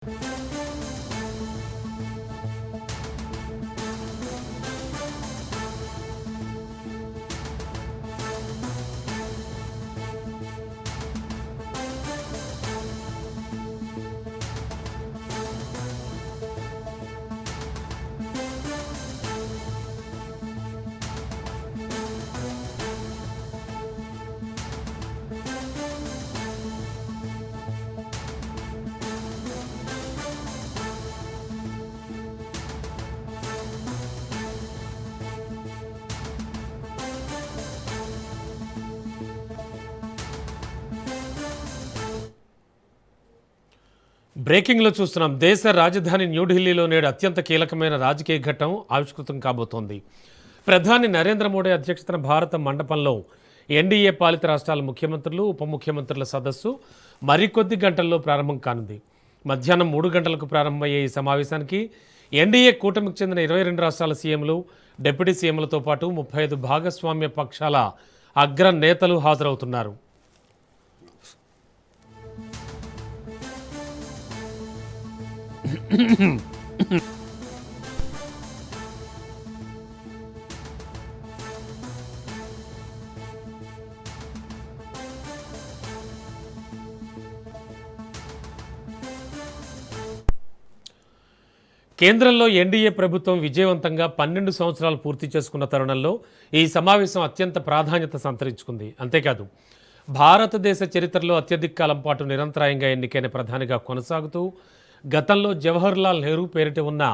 బ్రేకింగ్లో చూస్తున్నాం. దేశ రాజధాని న్యూఢిల్లీలో నేడు అత్యంత కీలకమైన రాజకీయ ఘట్టం ఆవిష్కృతం కాబోతోంది. ప్రధాని నరేంద్ర మోడీ అధ్యక్షతన భారత మండపంలో ఎన్డీఏ పాలిత రాష్ట్రాల ముఖ్యమంత్రులు, ఉప ముఖ్యమంత్రుల సదస్సు మరికొద్ది గంటల్లో ప్రారంభం కానుంది. మధ్యాహ్నం 3 గంటలకు ప్రారంభమయ్యే ఈ సమావేశానికి ఎన్డీఏ కూటమికి చెందిన 22 రాష్ట్రాల సీఎంలు, డిప్యూటీ సీఎంలతో పాటు 35 భాగస్వామ్య పక్షాల అగ్ర నేతలు హాజరవుతున్నారు. కేంద్రంలో ఎన్డీఏ ప్రభుత్వం విజయవంతంగా 12 సంవత్సరాలు పూర్తి చేసుకున్న తరుణంలో ఈ సమావేశం అత్యంత ప్రాధాన్యత సంతరించుకుంది. అంతేకాదు భారతదేశ చరిత్రలో అత్యధిక కాలం పాటు నిరంతరాయంగా ఎన్నికైన ప్రధానిగా కొనసాగుతూ గతంలో జవహర్లాల్ నెహ్రూ పేరిట ఉన్న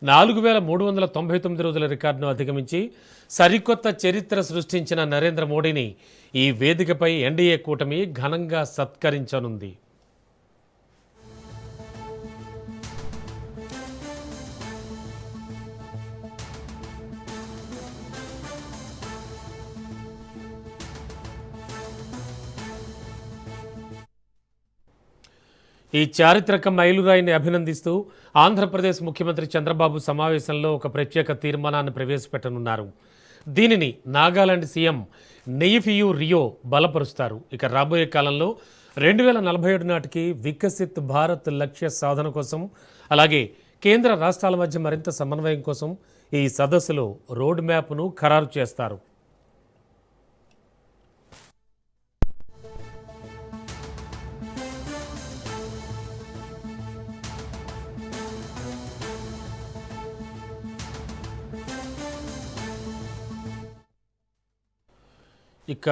4399 రోజుల రికార్డును అధిగమించి సరికొత్త చరిత్ర సృష్టించిన నరేంద్ర మోడీని ఈ వేదికపై ఎన్డీఏ కూటమి ఘనంగా సత్కరించనుంది. ఈ చారిత్రక మైలురాయిని అభినందిస్తూ ఆంధ్రప్రదేశ్ ముఖ్యమంత్రి చంద్రబాబు సమావేశంలో ఒక ప్రత్యేక తీర్మానాన్ని ప్రవేశపెట్టనున్నారు. దీనిని నాగాలాండ్ సీఎం నెయిఫియు రియో బలపరుస్తారు. ఇక రాబోయే కాలంలో 2047 నాటికి వికసిత్ భారత్ లక్ష్య సాధన కోసం, అలాగే కేంద్ర రాష్ట్రాల మధ్య మరింత సమన్వయం కోసం ఈ సదస్సులో రోడ్ మ్యాప్ను ఖరారు చేస్తారు. ఇక